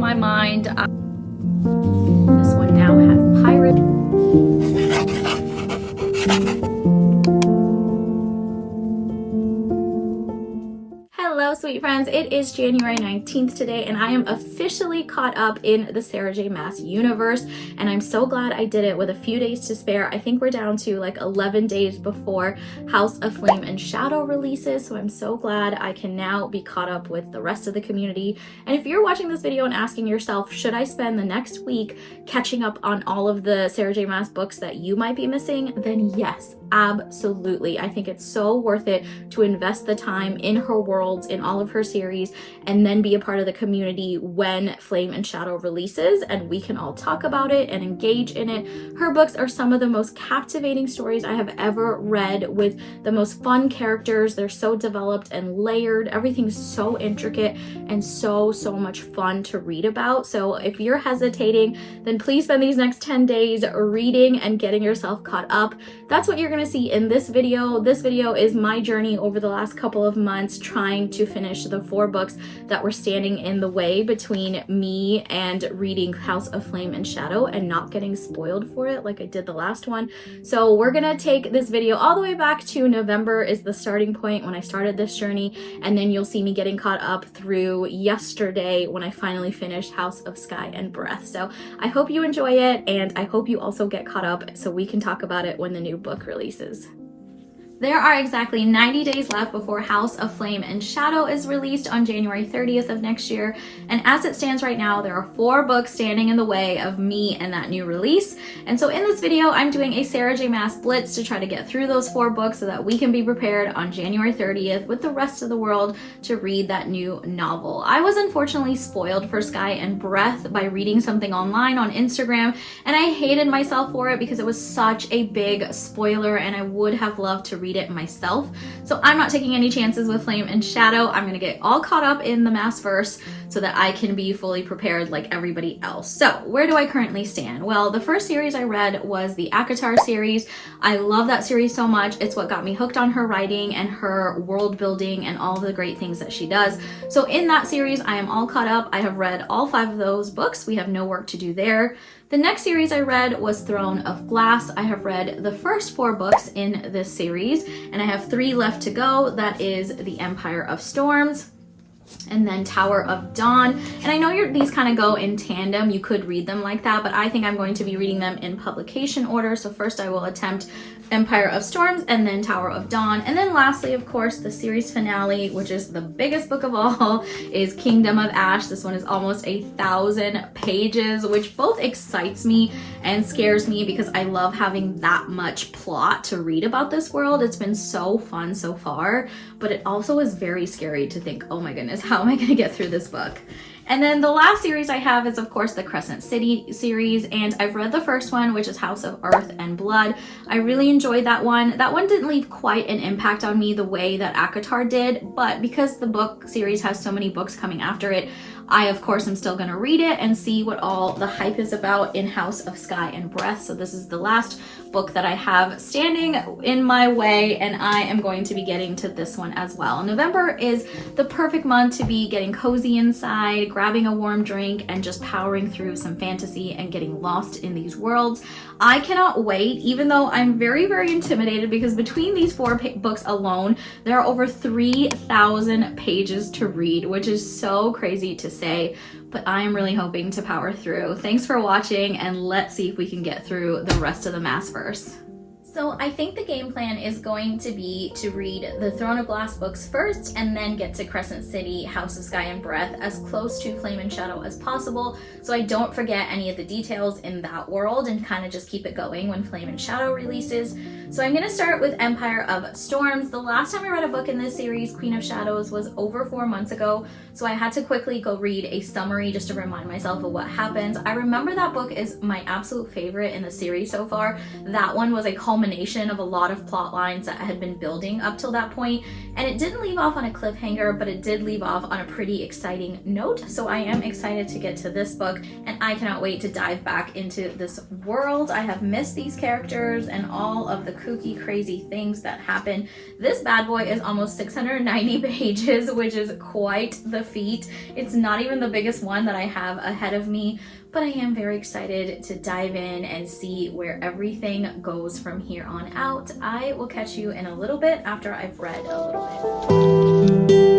my mind. This one now has pirates. Hello, sweet friends. It is January 19th today, and I am officially caught up in the Sarah J Maas universe, and I'm so glad I did it with a few days to spare. I think we're down to like 11 days before House of Flame and Shadow releases, so I'm so glad I can now be caught up with the rest of the community. And if you're watching this video and asking yourself, should I spend the next week catching up on all of the Sarah J Maas books that you might be missing, then yes, absolutely. I think it's so worth it to invest the time in her worlds, in all of her series, and then be a part of the community when Flame and Shadow releases, and we can all talk about it and engage in it. Her books are some of the most captivating stories I have ever read, with the most fun characters. They're so developed and layered. Everything's so intricate and so much fun to read about. So if you're hesitating, then please spend these next 10 days reading and getting yourself caught up. That's what you're going to see in this video. This video is my journey over the last couple of months trying to finish the 4 books that were standing in the way between me and reading House of Flame and Shadow and not getting spoiled for it like I did the last one. So we're gonna take this video all the way back to November is the starting point when I started this journey, and then you'll see me getting caught up through yesterday when I finally finished House of Sky and Breath. So I hope you enjoy it, and I hope you also get caught up so we can talk about it when the new book releases. There are exactly 90 days left before House of Flame and Shadow is released on January 30th of next year, and as it stands right now, there are 4 books standing in the way of me and that new release. And so in this video, I'm doing a Sarah J Maas blitz to try to get through those 4 books so that we can be prepared on January 30th with the rest of the world to read that new novel. I was unfortunately spoiled for Sky and Breath by reading something online on Instagram, and I hated myself for it because it was such a big spoiler, and I would have loved to read it myself. So I'm not taking any chances with Flame and Shadow. I'm gonna get all caught up in the Maasverse so that I can be fully prepared like everybody else. So where do I currently stand? Well, the first series I read was the ACOTAR series. I love that series so much. It's what got me hooked on her writing and her world building and all the great things that she does. So in that series, I am all caught up. I have read all 5 of those books. We have no work to do there. The next series I read was Throne of Glass. I have read the first 4 books in this series, and I have 3 left to go. That is The Empire of Storms, and then Tower of Dawn. And I know these kind of go in tandem. You could read them like that, but I think I'm going to be reading them in publication order. So first I will attempt Empire of Storms and then Tower of Dawn. And then lastly, of course, the series finale, which is the biggest book of all, is Kingdom of Ash. This one is almost 1,000 pages, which both excites me and scares me because I love having that much plot to read about this world. It's been so fun so far, but it also is very scary to think, oh my goodness, how am I going to get through this book? And then the last series I have is, of course, the Crescent City series, and I've read the first one, which is House of Earth and Blood. I really enjoyed that one. That one didn't leave quite an impact on me the way that ACOTAR did, but because the book series has so many books coming after it, I, of course, am still going to read it and see what all the hype is about in House of Sky and Breath. So this is the last book that I have standing in my way, and I am going to be getting to this one as well. November is the perfect month to be getting cozy inside, grabbing a warm drink, and just powering through some fantasy and getting lost in these worlds. I cannot wait, even though I'm very intimidated because between these 4 books alone, there are over 3,000 pages to read, which is so crazy to say, but I am really hoping to power through. Thanks for watching, and let's see if we can get through the rest of the Maasverse. So I think the game plan is going to be to read the Throne of Glass books first and then get to Crescent City, House of Sky and Breath as close to Flame and Shadow as possible so I don't forget any of the details in that world and kind of just keep it going when Flame and Shadow releases. So I'm going to start with Empire of Storms. The last time I read a book in this series, Queen of Shadows, was over 4 months ago, so I had to quickly go read a summary just to remind myself of what happens. I remember that book is my absolute favorite in the series so far. That one was a culmination culmination of a lot of plot lines that had been building up till that point, and it didn't leave off on a cliffhanger, but it did leave off on a pretty exciting note. So I am excited to get to this book, and I cannot wait to dive back into this world. I have missed these characters and all of the kooky, crazy things that happen. This bad boy is almost 690 pages, which is quite the feat. It's not even the biggest one that I have ahead of me, but I am very excited to dive in and see where everything goes from here on out. I will catch you in a little bit after I've read a little bit.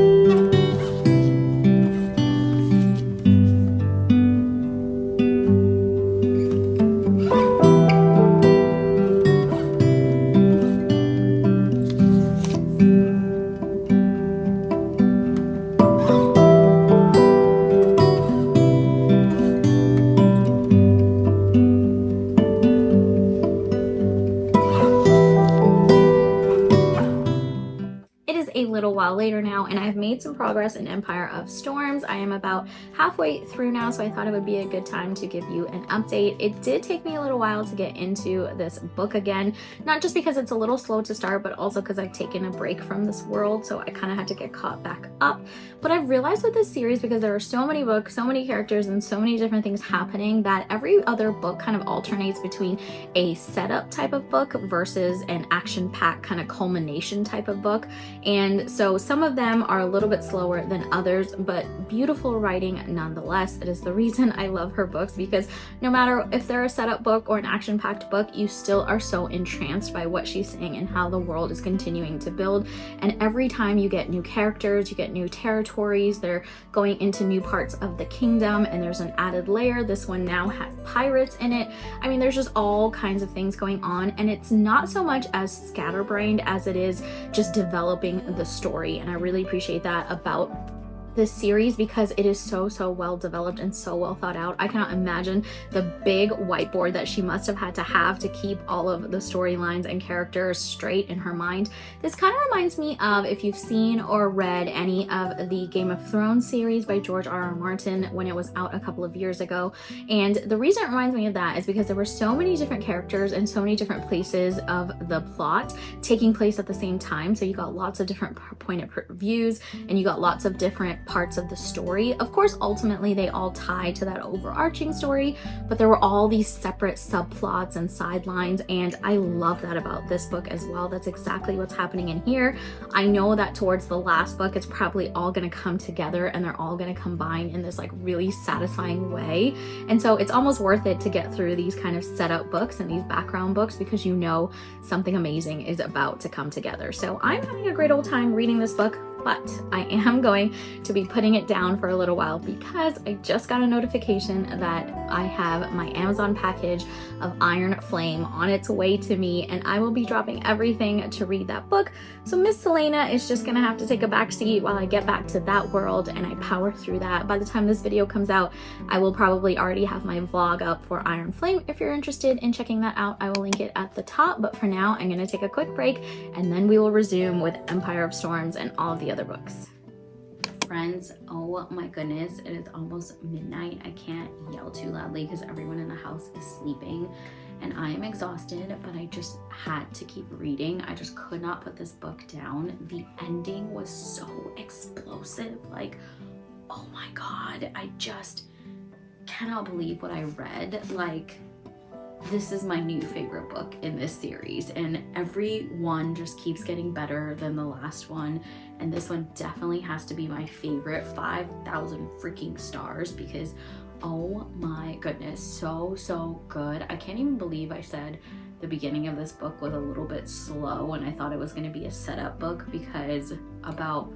A little while later now, and I've made some progress in Empire of Storms. I am about halfway through now, so I thought it would be a good time to give you an update. It did take me a little while to get into this book again, not just because it's a little slow to start, but also because I've taken a break from this world, so I kind of had to get caught back up. But I've realized with this series, because there are so many books, so many characters, and so many different things happening, that every other book kind of alternates between a setup type of book versus an action-packed kind of culmination type of book. And so some of them are a little bit slower than others, but beautiful writing nonetheless. It is the reason I love her books, because no matter if they're a setup book or an action-packed book, you still are so entranced by what she's saying and how the world is continuing to build. And every time you get new characters, you get new territories, they're going into new parts of the kingdom, and there's an added layer. This one now has pirates in it. I mean, there's just all kinds of things going on, and it's not so much as scatterbrained as it is just developing the story. And I really appreciate that about this series, because it is so well developed and so well thought out. I cannot imagine the big whiteboard that she must have had to keep all of the storylines and characters straight in her mind. This kind of reminds me of, if you've seen or read any of the Game of Thrones series by George R.R. Martin when it was out a couple of years ago. And the reason it reminds me of that is because there were so many different characters and so many different places of the plot taking place at the same time. So you got lots of different point of views, and you got lots of different parts of the story. Of course, ultimately they all tie to that overarching story, but there were all these separate subplots and sidelines, and I love that about this book as well. That's exactly what's happening in here. I know that towards the last book, it's probably all going to come together and they're all going to combine in this like really satisfying way. And so it's almost worth it to get through these kind of setup books and these background books, because you know something amazing is about to come together. So I'm having a great old time reading this book, but I am going to be putting it down for a little while because I just got a notification that I have my Amazon package of Iron Flame on its way to me, and I will be dropping everything to read that book. So Miss Selena is just gonna have to take a back seat while I get back to that world and I power through that. By the time this video comes out, I will probably already have my vlog up for Iron Flame. If you're interested in checking that out, I will link it at the top. But for now, I'm gonna take a quick break, and then we will resume with Empire of Storms and all of the other books. Friends, oh my goodness, it is almost midnight. I can't yell too loudly because everyone in the house is sleeping, and I am exhausted, but I just had to keep reading. I just could not put this book down. The ending was so explosive. Like, oh my God, I just cannot believe what I read. Like, this is my new favorite book in this series, and every one just keeps getting better than the last one. And this one definitely has to be my favorite. 5,000 freaking stars, because oh my goodness, so good. I can't even believe I said the beginning of this book was a little bit slow and I thought it was going to be a setup book, because about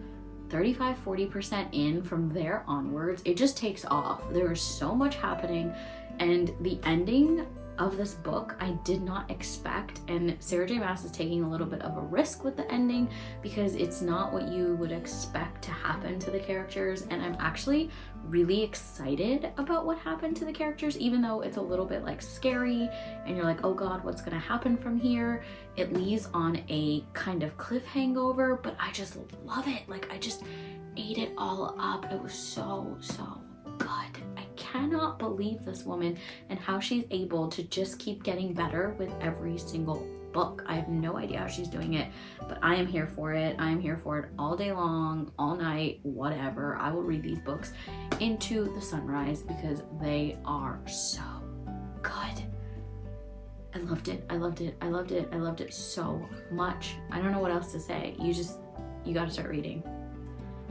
35-40% in from there onwards, it just takes off. There is so much happening, and the ending of this book I did not expect. And Sarah J Maas is taking a little bit of a risk with the ending, because it's not what you would expect to happen to the characters, and I'm actually really excited about what happened to the characters, even though it's a little bit like scary and you're like, oh God, what's gonna happen from here? It leaves on a kind of cliffhanger, but I just love it. Like, I just ate it all up. It was so good. I cannot believe this woman and how she's able to just keep getting better with every single book. I have no idea how she's doing it, but I am here for it. I am here for it all day long, all night, whatever. I will read these books into the sunrise because they are so good. I loved it. I loved it. I loved it. I loved it so much. I don't know what else to say. You got to start reading.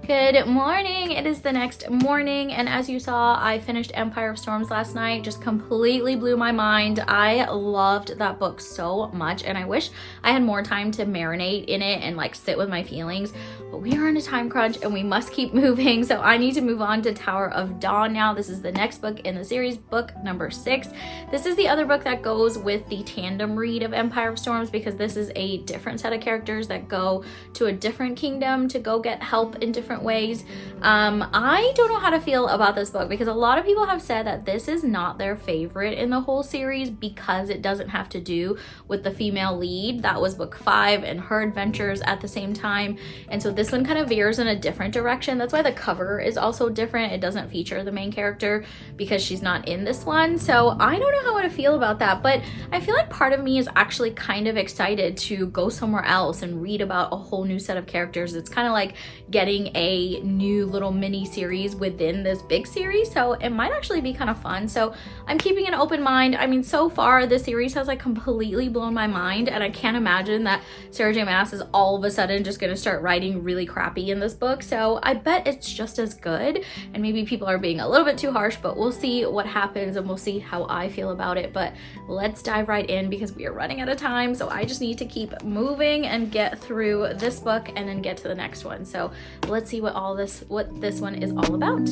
Good morning. It is the next morning, and as you saw, I finished Empire of Storms last night. Just completely blew my mind. I loved that book so much, and I wish I had more time to marinate in it and like sit with my feelings, but we are in a time crunch and we must keep moving, so I need to move on to Tower of Dawn now. This is the next book in the series, book number 6. This is the other book that goes with the tandem read of Empire of Storms, because this is a different set of characters that go to a different kingdom to go get help in different ways. I don't know how to feel about this book, because a lot of people have said that this is not their favorite in the whole series because it doesn't have to do with the female lead. That was book 5 and her adventures at the same time, and so this one kind of veers in a different direction. That's why the cover is also different. It doesn't feature the main character because she's not in this one, so I don't know how to feel about that, but I feel like part of me is actually kind of excited to go somewhere else and read about a whole new set of characters. It's kind of like getting a new little mini series within this big series, so it might actually be kind of fun. So I'm keeping an open mind. I mean, so far this series has like completely blown my mind, and I can't imagine that Sarah J Maas is all of a sudden just going to start writing really crappy in this book, so I bet it's just as good, and maybe people are being a little bit too harsh, but we'll see what happens and we'll see how I feel about it. But let's dive right in because we are running out of time, so I just need to keep moving and get through this book and then get to the next one. So let's see what this one is all about.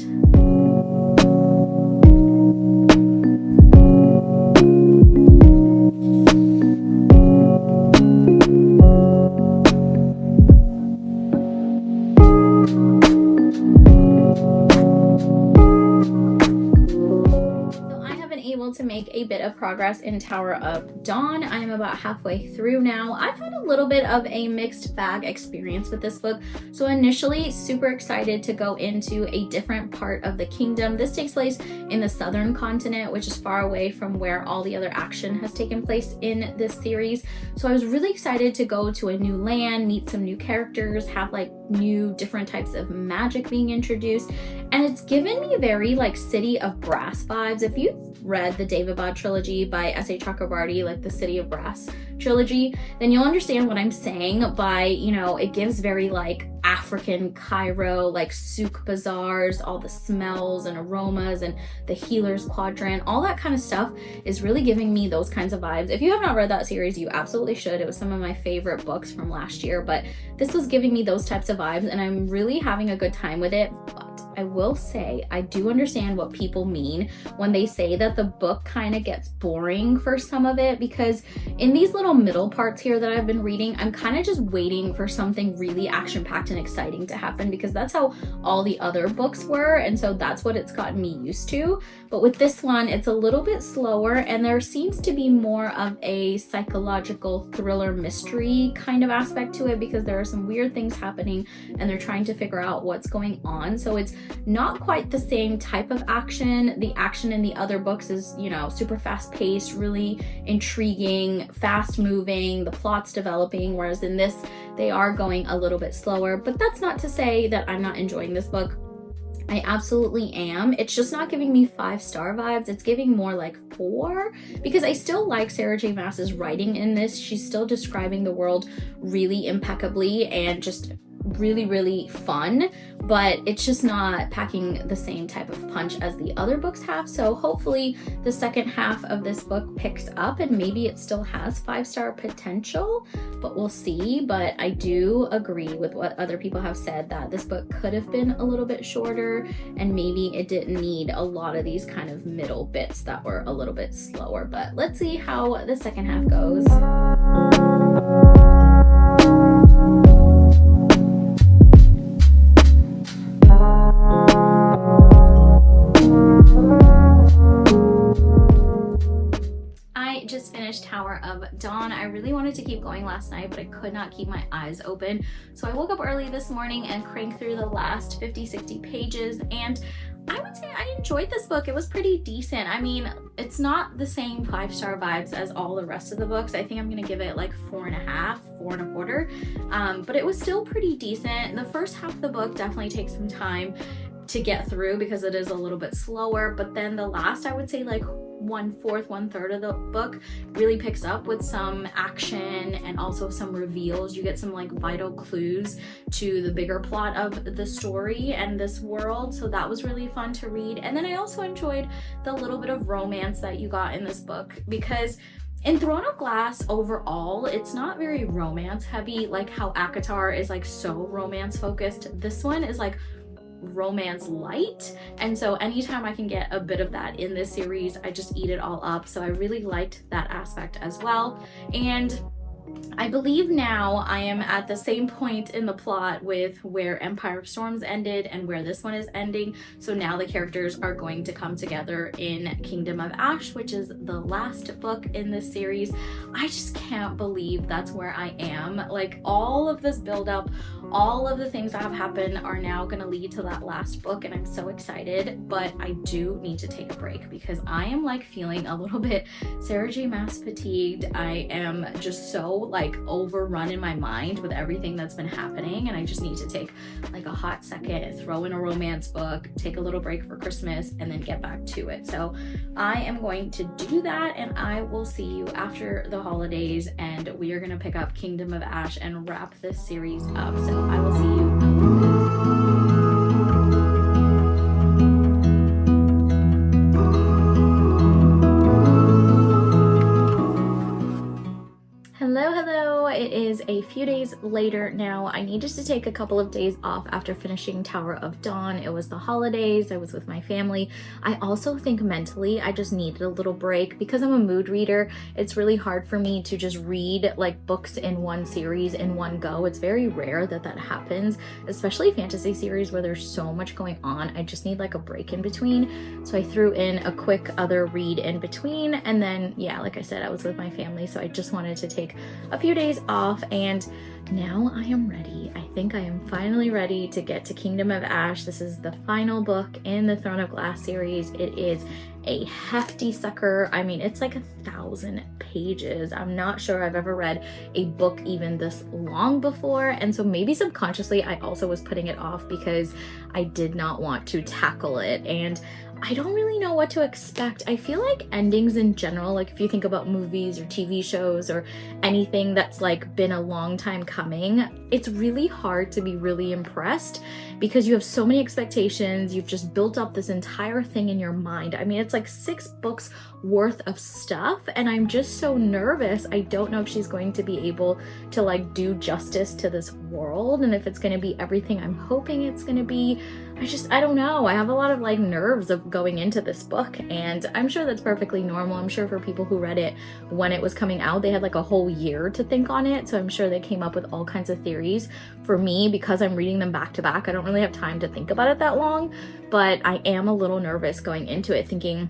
To make a bit of progress in Tower of Dawn. I am about halfway through now. I've had a little bit of a mixed bag experience with this book. So initially super excited to go into a different part of the kingdom. This takes place in the southern continent, which is far away from where all the other action has taken place in this series. So I was really excited to go to a new land, meet some new characters, have like new different types of magic being introduced, and it's given me very like City of Brass vibes. If you've read the David trilogy by S.A. Chakrabarty, like the City of Brass trilogy, then you'll understand what I'm saying by, you know, it gives very like African Cairo, like souk bazaars, all the smells and aromas and the healer's quadrant, all that kind of stuff is really giving me those kinds of vibes. If you have not read that series, you absolutely should. It was some of my favorite books from last year, but this was giving me those types of vibes, and I'm really having a good time with it. But I will say, I do understand what people mean when they say that the book kind of gets boring for some of it, because in these little middle parts here that I've been reading, I'm kind of just waiting for something really action-packed and exciting to happen, because that's how all the other books were, and so that's what it's gotten me used to. But with this one, it's a little bit slower, and there seems to be more of a psychological thriller mystery kind of aspect to it, because there are some weird things happening and they're trying to figure out what's going on. So it's not quite the same type of action. The action in the other books is, you know, super fast paced, really intriguing, fast moving, the plot's developing, whereas in this, they are going a little bit slower. But that's not to say that I'm not enjoying this book. I absolutely am. It's just not giving me 5-star vibes. It's giving more like 4, because I still like Sarah J Maas's writing in this. She's still describing the world really impeccably and just really, really fun, but it's just not packing the same type of punch as the other books have. So hopefully the second half of this book picks up and maybe it still has 5-star potential, but we'll see. But I do agree with what other people have said, that this book could have been a little bit shorter and maybe it didn't need a lot of these kind of middle bits that were a little bit slower. But let's see how the second half goes. Just finished Tower of Dawn. I really wanted to keep going last night, but I could not keep my eyes open. So I woke up early this morning and cranked through the last 50-60 pages, and I would say I enjoyed this book. It was pretty decent. I mean, it's not the same 5-star vibes as all the rest of the books. I think I'm gonna give it like 4.5, 4.25. But it was still pretty decent. The first half of the book definitely takes some time to get through because it is a little bit slower, but then the last, I would say like 1/4, 1/3 of the book really picks up with some action and also some reveals. You get some like vital clues to the bigger plot of the story and this world, so that was really fun to read. And then I also enjoyed the little bit of romance that you got in this book, because in Throne of Glass overall, it's not very romance heavy, like how ACOTAR is like so romance focused. This one is like romance light, and so anytime I can get a bit of that in this series, I just eat it all up. So I really liked that aspect as well. And I believe now I am at the same point in the plot with where Empire of Storms ended and where this one is ending. So now the characters are going to come together in Kingdom of Ash, which is the last book in this series. I just can't believe that's where I am. Like, all of this build up, all of the things that have happened are now going to lead to that last book, and I'm so excited. But I do need to take a break because I am like feeling a little bit Sarah J Maas fatigued. I am just so like overrun in my mind with everything that's been happening, and I just need to take like a hot second, throw in a romance book, take a little break for Christmas, and then get back to it. So I am going to do that, and I will see you after the holidays, and we are going to pick up Kingdom of Ash and wrap this series up. So I will see you in a little bit. Hello, it is a few days later now. I needed to take a couple of days off after finishing Tower of Dawn. It was the holidays, I was with my family. I also think mentally I just needed a little break. Because I'm a mood reader, it's really hard for me to just read like books in one series in one go. It's very rare that that happens, especially fantasy series where there's so much going on. I just need like a break in between. So I threw in a quick other read in between, and then yeah, like I said, I was with my family, so I just wanted to take a few days off, and now I am ready. I think I am finally ready to get to Kingdom of Ash. This is the final book in the Throne of Glass series. It is a hefty sucker. I mean, it's like 1,000 pages. I'm not sure I've ever read a book even this long before, and so maybe subconsciously I also was putting it off because I did not want to tackle it, and I don't really know what to expect. I feel like endings in general, like if you think about movies or TV shows or anything that's like been a long time coming, it's really hard to be really impressed because you have so many expectations. You've just built up this entire thing in your mind. I mean, it's like 6 books worth of stuff, and I'm just so nervous. I don't know if she's going to be able to like do justice to this world, and if it's going to be everything I'm hoping it's going to be. I don't know. I have a lot of like nerves of going into this book, and I'm sure that's perfectly normal. I'm sure for people who read it when it was coming out, they had like a whole year to think on it, so I'm sure they came up with all kinds of theories. For me, because I'm reading them back to back, I don't really have time to think about it that long, but I am a little nervous going into it, thinking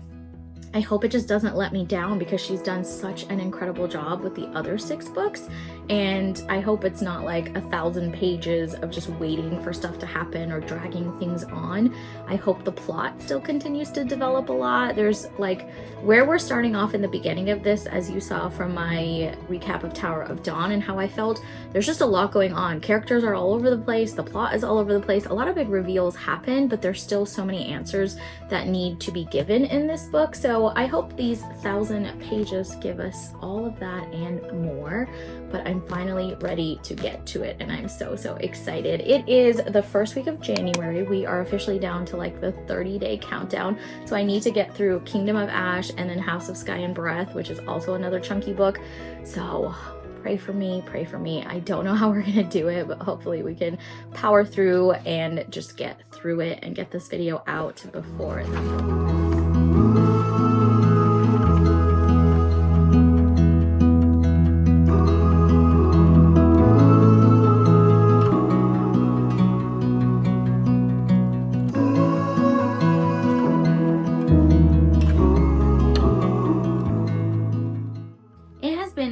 I hope it just doesn't let me down because she's done such an incredible job with the other 6 books, and I hope it's not like 1,000 pages of just waiting for stuff to happen or dragging things on. I hope the plot still continues to develop a lot. There's like where we're starting off in the beginning of this, as you saw from my recap of Tower of Dawn and how I felt, there's just a lot going on. Characters are all over the place, the plot is all over the place, a lot of big reveals happen, but there's still so many answers that need to be given in this book. So I hope these 1,000 pages give us all of that and more, but I'm finally ready to get to it, and I'm so excited. It is the first week of January. We are officially down to like the 30-day countdown, so I need to get through Kingdom of Ash and then House of Sky and Breath, which is also another chunky book. So pray for me, pray for me. I don't know how we're gonna do it, but hopefully we can power through and just get through it and get this video out before then.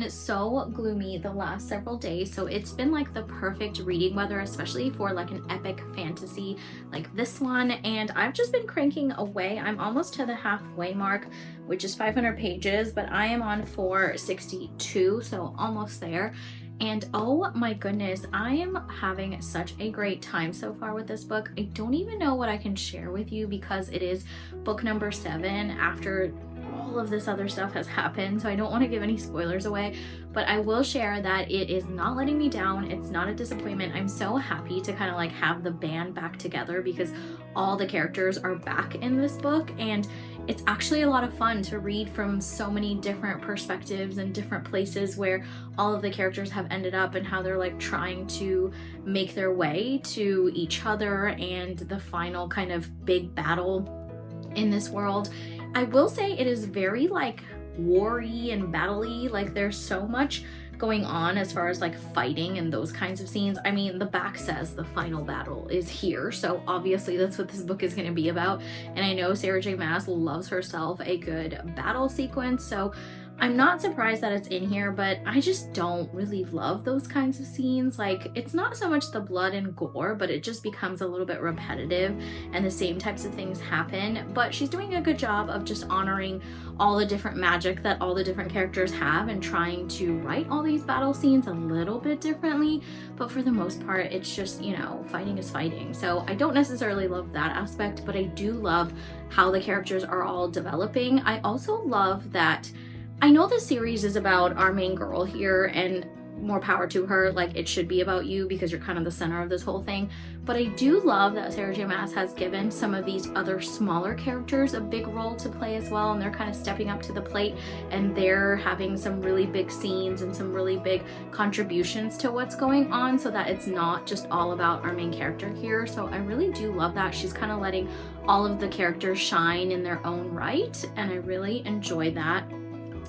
So gloomy the last past several days, so it's been like the perfect reading weather, especially for like an epic fantasy like this one. And I've just been cranking away. I'm almost to the halfway mark, which is 500 pages, but I am on 462, so almost there. And oh my goodness, I am having such a great time so far with this book. I don't even know what I can share with you because it is book number 7 after all of this other stuff has happened, so I don't want to give any spoilers away, but I will share that it is not letting me down. It's not a disappointment. I'm so happy to kind of like have the band back together because all the characters are back in this book, and it's actually a lot of fun to read from so many different perspectives and different places where all of the characters have ended up and how they're like trying to make their way to each other and the final kind of big battle in this world. I will say it is very like war-y and battle-y, like there's so much going on as far as like fighting and those kinds of scenes. I mean, the back says the final battle is here, so obviously that's what this book is going to be about. And I know Sarah J Maas loves herself a good battle sequence, so I'm not surprised that it's in here, but I just don't really love those kinds of scenes. Like, it's not so much the blood and gore, but it just becomes a little bit repetitive and the same types of things happen. But she's doing a good job of just honoring all the different magic that all the different characters have and trying to write all these battle scenes a little bit differently. But for the most part, it's just, you know, fighting is fighting. So I don't necessarily love that aspect, but I do love how the characters are all developing. I also love that I know the series is about our main girl here, and more power to her, like it should be about you because you're kind of the center of this whole thing, but I do love that Sarah J Maas has given some of these other smaller characters a big role to play as well, and they're kind of stepping up to the plate and they're having some really big scenes and some really big contributions to what's going on, so that it's not just all about our main character here. So I really do love that she's kind of letting all of the characters shine in their own right, and I really enjoy that.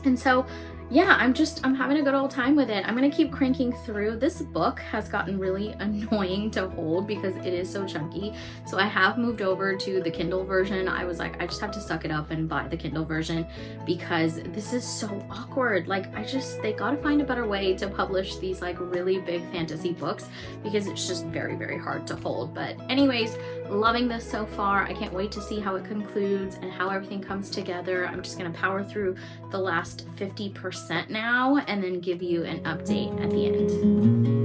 And so yeah, I'm having a good old time with it. I'm gonna keep cranking through. This book has gotten really annoying to hold because it is so chunky. So I have moved over to the Kindle version. I was like, I just have to suck it up and buy the Kindle version because this is so awkward. Like they gotta find a better way to publish these like really big fantasy books because it's just very, very hard to hold. But anyways, loving this so far. I can't wait to see how it concludes and how everything comes together. I'm just gonna power through the last 50% now and then give you an update at the end.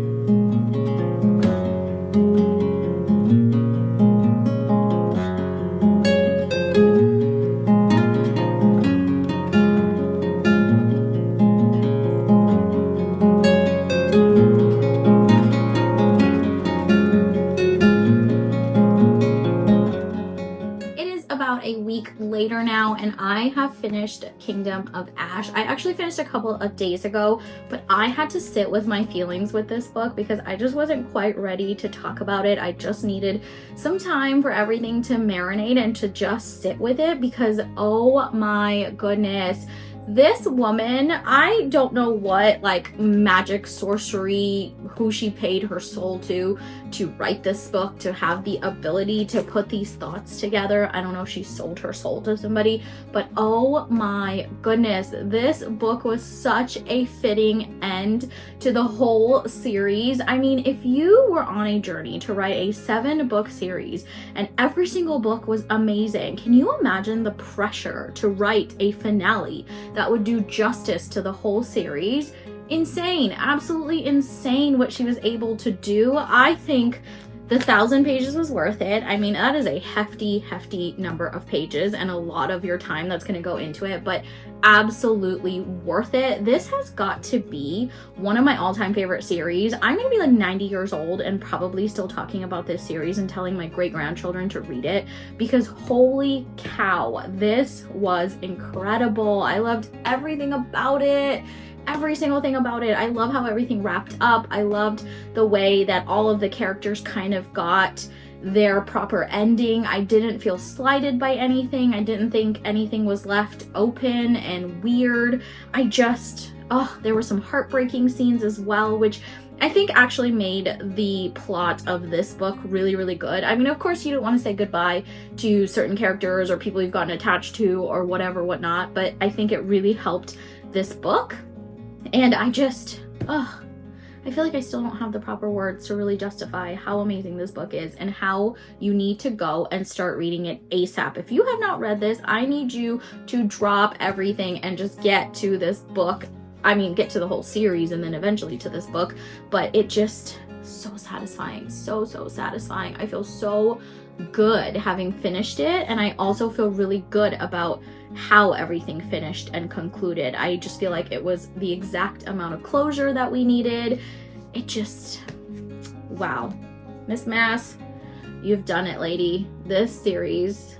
A week later now, and I have finished Kingdom of Ash. I actually finished a couple of days ago, but I had to sit with my feelings with this book because I just wasn't quite ready to talk about it. I just needed some time for everything to marinate and to just sit with it because oh my goodness, this woman, I don't know what like magic sorcery, who she paid her soul to write this book, to have the ability to put these thoughts together. I don't know if she sold her soul to somebody, but oh my goodness, this book was such a fitting end to the whole series. I mean, if you were on a journey to write a 7-book series and every single book was amazing, can you imagine the pressure to write a finale that would do justice to the whole series? Insane, absolutely insane what she was able to do. I think the 1,000 pages was worth it. I mean, that is a hefty number of pages and a lot of your time that's going to go into it, but absolutely worth it. This has got to be one of my all-time favorite series. I'm going to be like 90 years old and probably still talking about this series and telling my great-grandchildren to read it because holy cow, this was incredible. I loved everything about it. Every single thing about it. I love how everything wrapped up. I loved the way that all of the characters kind of got their proper ending. I didn't feel slighted by anything. I didn't think anything was left open and weird. There were some heartbreaking scenes as well, which I think actually made the plot of this book really, really good. I mean, of course, you don't want to say goodbye to certain characters or people you've gotten attached to or whatnot, but I think it really helped this book. And I feel like I still don't have the proper words to really justify how amazing this book is and how you need to go and start reading it ASAP. If you have not read this, I need you to drop everything and just get to this book. I mean, get to the whole series and then eventually to this book, but it just so satisfying, so satisfying. I feel so good having finished it, and I also feel really good about how everything finished and concluded. I just feel like it was the exact amount of closure that we needed. It just, wow. Miss Maas, you've done it, lady. This series,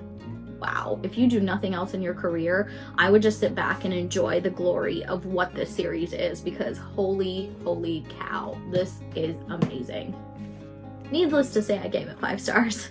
wow. If you do nothing else in your career, I would just sit back and enjoy the glory of what this series is, because holy cow, this is amazing. Needless to say, I gave it 5 stars.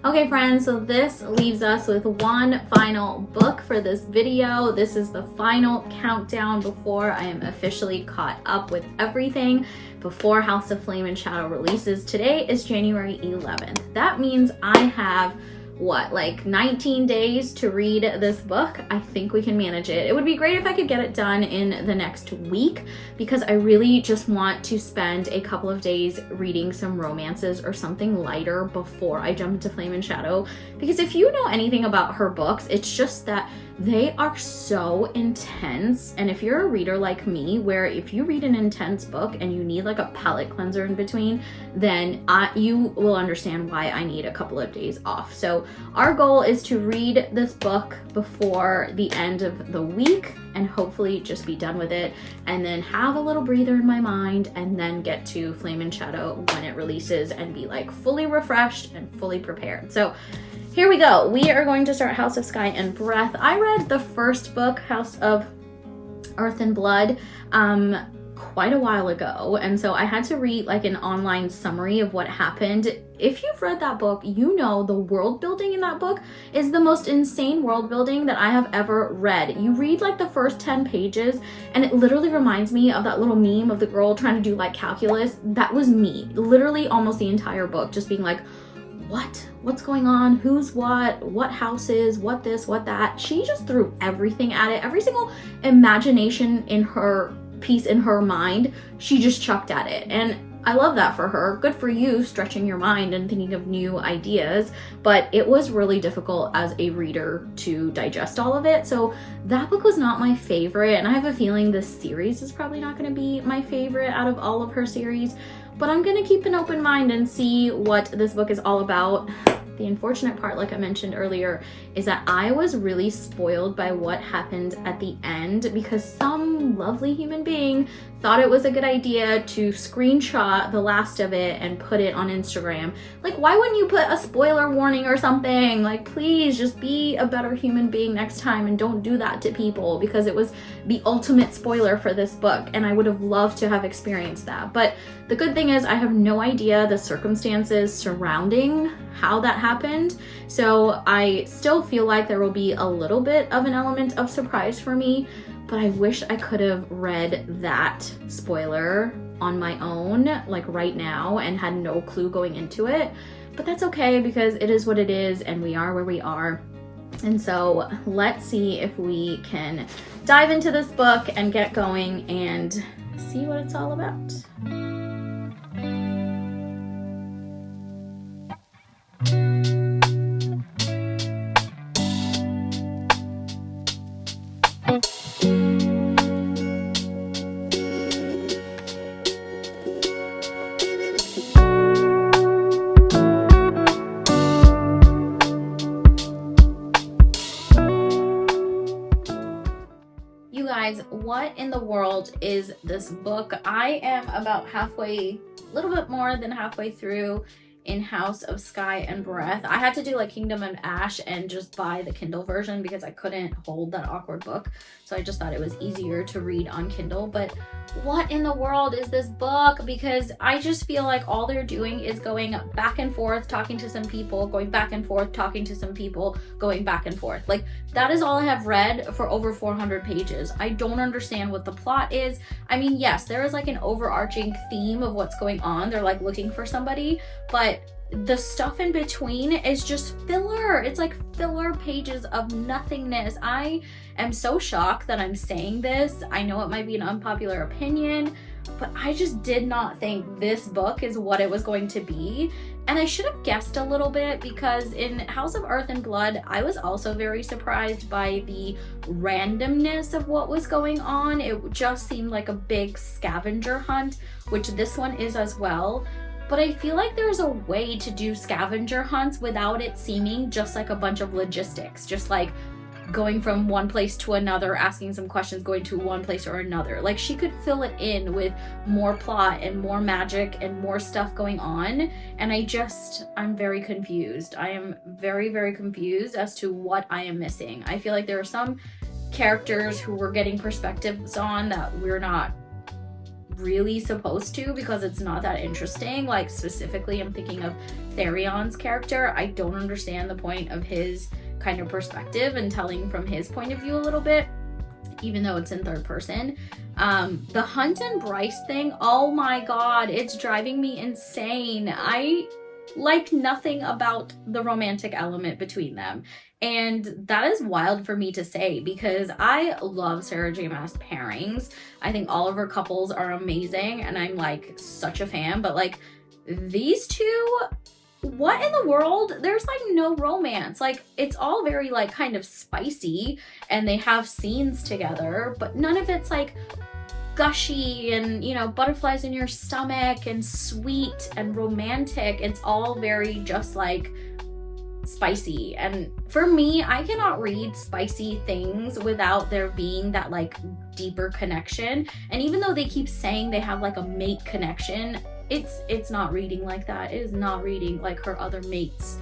Okay friends, so this leaves us with one final book for this video. This is the final countdown before I am officially caught up with everything, before House of Flame and Shadow releases. Today is January 11th. That means I have, what, like 19 days to read this book. I think we can manage it. It would be great if I could get it done in the next week, because I really just want to spend a couple of days reading some romances or something lighter before I jump into Flame and Shadow. Because if you know anything about her books, it's just that they are so intense. And if you're a reader like me, where if you read an intense book and you need like a palate cleanser in between, then you will understand why I need a couple of days off. So our goal is to read this book before the end of the week and hopefully just be done with it, and then have a little breather in my mind, and then get to Flame and Shadow when it releases and be like fully refreshed and fully prepared. So here we go. We are going to start House of Sky and Breath. I read the first book, House of Earth and Blood, quite a while ago, and so I had to read like an online summary of what happened. If you've read that book, you know the world building in that book is the most insane world building that I have ever read. You read like the first 10 pages and it literally reminds me of that little meme of the girl trying to do like calculus. That was me, literally almost the entire book, just being like, what's going on, who's what houses, what this, what that. She just threw everything at it. Every single imagination in her piece in her mind, she just chucked at it. And I love that for her. Good for you, stretching your mind and thinking of new ideas. But it was really difficult as a reader to digest all of it. So that book was not my favorite. And I have a feeling this series is probably not going to be my favorite out of all of her series. But I'm going to keep an open mind and see what this book is all about. The unfortunate part, like I mentioned earlier, is that I was really spoiled by what happened at the end, because some lovely human being thought it was a good idea to screenshot the last of it and put it on Instagram. Like, why wouldn't you put a spoiler warning or something? Like, please just be a better human being next time and don't do that to people, because it was the ultimate spoiler for this book and I would have loved to have experienced that. But the good thing is I have no idea the circumstances surrounding how that happened. So I still feel like there will be a little bit of an element of surprise for me, but I wish I could have read that spoiler on my own, like right now, and had no clue going into it. But that's okay, because it is what it is and we are where we are. And so let's see if we can dive into this book and get going and see what it's all about. What in the world is this book? I am about halfway, a little bit more than halfway through in House of Sky and Breath. I had to do like Kingdom and Ash and just buy the Kindle version because I couldn't hold that awkward book. So I just thought it was easier to read on Kindle. But what in the world is this book? Because I just feel like all they're doing is going back and forth, talking to some people, going back and forth, talking to some people, going back and forth. Like, that is all I have read for over 400 pages. I don't understand what the plot is. I mean, yes, there is like an overarching theme of what's going on. They're like looking for somebody, but the stuff in between is just filler. It's like filler pages of nothingness. I am so shocked that I'm saying this. I know it might be an unpopular opinion, but I just did not think this book is what it was going to be. And I should have guessed a little bit, because in House of Earth and Blood, I was also very surprised by the randomness of what was going on. It just seemed like a big scavenger hunt, which this one is as well. But I feel like there's a way to do scavenger hunts without it seeming just like a bunch of logistics, just like going from one place to another, asking some questions, going to one place or another. Like, she could fill it in with more plot and more magic and more stuff going on. And I'm very confused. I am very, very confused as to what I am missing. I feel like there are some characters who we're getting perspectives on that we're not really supposed to, because it's not that interesting. Like, specifically, I'm thinking of Therion's character. I don't understand the point of his kind of perspective and telling from his point of view a little bit, even though it's in third person. The Hunt and Bryce thing, oh my god, it's driving me insane. I like nothing about the romantic element between them. And that is wild for me to say, because I love Sarah J Maas pairings. I think all of her couples are amazing and I'm like such a fan, but like these two, what in the world? There's like no romance. Like, it's all very like kind of spicy and they have scenes together, but none of it's like gushy and, you know, butterflies in your stomach and sweet and romantic. It's all very just like spicy. And for me, I cannot read spicy things without there being that like deeper connection. And even though they keep saying they have like a mate connection, it's not reading like that. It is not reading like her other mates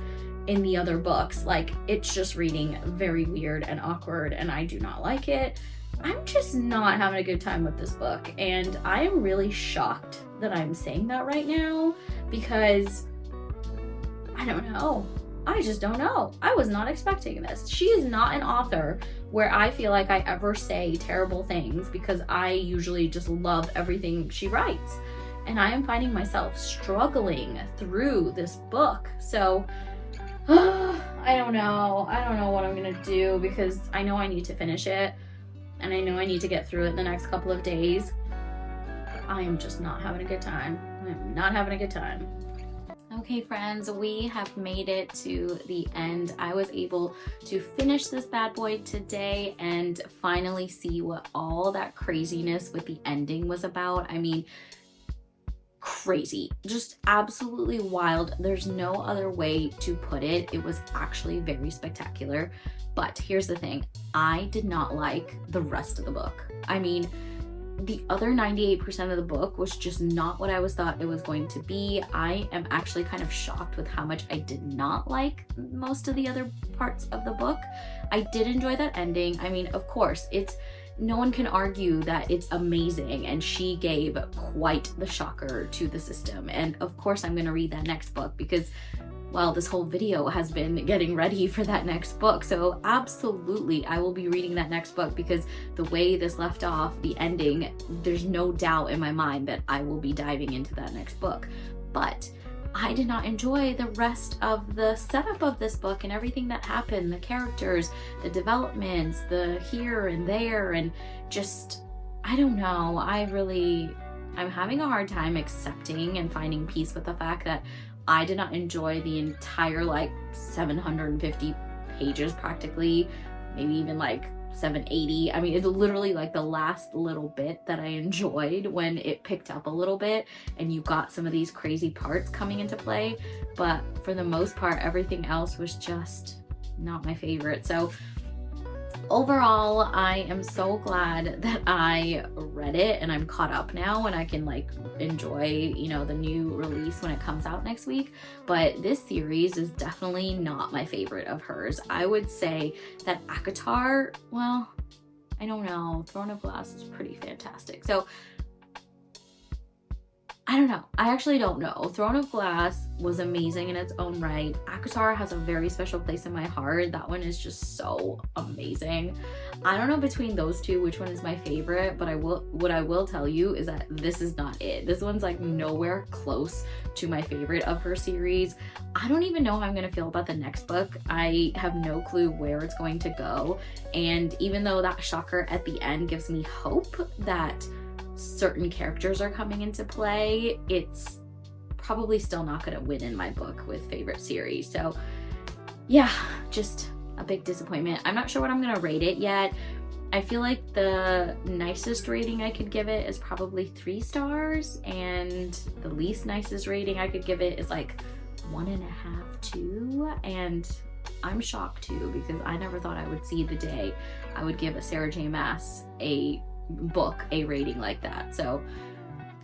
in the other books. Like, it's just reading very weird and awkward, and I do not like it. I'm just not having a good time with this book, and I am really shocked that I'm saying that right now, because I don't know. I just don't know. I was not expecting this. She is not an author where I feel like I ever say terrible things, because I usually just love everything she writes. And I am finding myself struggling through this book. So I don't know. I don't know what I'm gonna do, because I know I need to finish it and I know I need to get through it in the next couple of days. I am just not having a good time. I'm not having a good time. Okay, friends, we have made it to the end. I was able to finish this bad boy today and finally see what all that craziness with the ending was about. I mean, crazy, just absolutely wild. There's no other way to put it. It was actually very spectacular. But here's the thing, I did not like the rest of the book. I mean, the other 98% of the book was just not what I thought it was going to be. I am actually kind of shocked with how much I did not like most of the other parts of the book. I did enjoy that ending. I mean, of course, no one can argue that it's amazing, and she gave quite the shocker to the system. And of course I'm gonna read that next book, because, well, this whole video has been getting ready for that next book. So absolutely, I will be reading that next book, because the way this left off, the ending, there's no doubt in my mind that I will be diving into that next book. But I did not enjoy the rest of the setup of this book and everything that happened, the characters, the developments, the here and there, and just, I don't know. I'm having a hard time accepting and finding peace with the fact that I did not enjoy the entire like 750 pages practically, maybe even like 780. I mean, it's literally like the last little bit that I enjoyed when it picked up a little bit and you got some of these crazy parts coming into play. But for the most part, everything else was just not my favorite. So overall, I am so glad that I read it and I'm caught up now and I can like enjoy, you know, the new release when it comes out next week. But this series is definitely not my favorite of hers. I would say that ACOTAR, well, I don't know, Throne of Glass is pretty fantastic. So I don't know. I actually don't know. Throne of Glass was amazing in its own right. ACOTAR has a very special place in my heart. That one is just so amazing. I don't know between those two which one is my favorite, but what I will tell you is that this is not it. This one's like nowhere close to my favorite of her series. I don't even know how I'm gonna feel about the next book. I have no clue where it's going to go. And even though that shocker at the end gives me hope that certain characters are coming into play, it's probably still not going to win in my book with favorite series. So yeah, just a big disappointment. I'm not sure what I'm going to rate it yet. I feel like the nicest rating I could give it is probably 3 stars, and the least nicest rating I could give it is like 1.5, 2. And I'm shocked too, because I never thought I would see the day I would give a Sarah J Maas a book a rating like that. So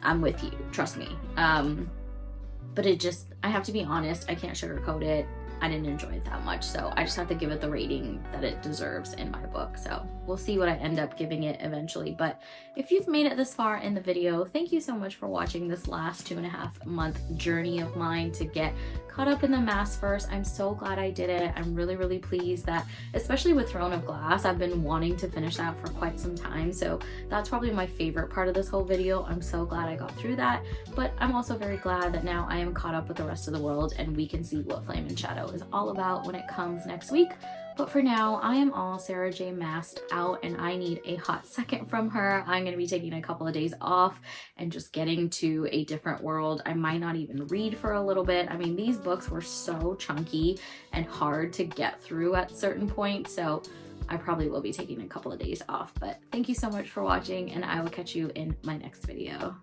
I'm with you, trust me. But it just, I have to be honest, I can't sugarcoat it. I didn't enjoy it that much, so I just have to give it the rating that it deserves in my book. So we'll see what I end up giving it eventually. But if you've made it this far in the video, thank you so much for watching this last 2.5 month journey of mine to get caught up in the Maasverse. I'm so glad I did it. I'm really, really pleased that, especially with Throne of Glass, I've been wanting to finish that for quite some time. So that's probably my favorite part of this whole video. I'm so glad I got through that, but I'm also very glad that now I am caught up with the rest of the world and we can see what Flame and Shadow is all about when it comes next week. But for now, I am all Sarah J Maas out, and I need a hot second from her. I'm going to be taking a couple of days off and just getting to a different world. I might not even read for a little bit. I mean, these books were so chunky and hard to get through at certain points, so I probably will be taking a couple of days off. But thank you so much for watching, and I will catch you in my next video.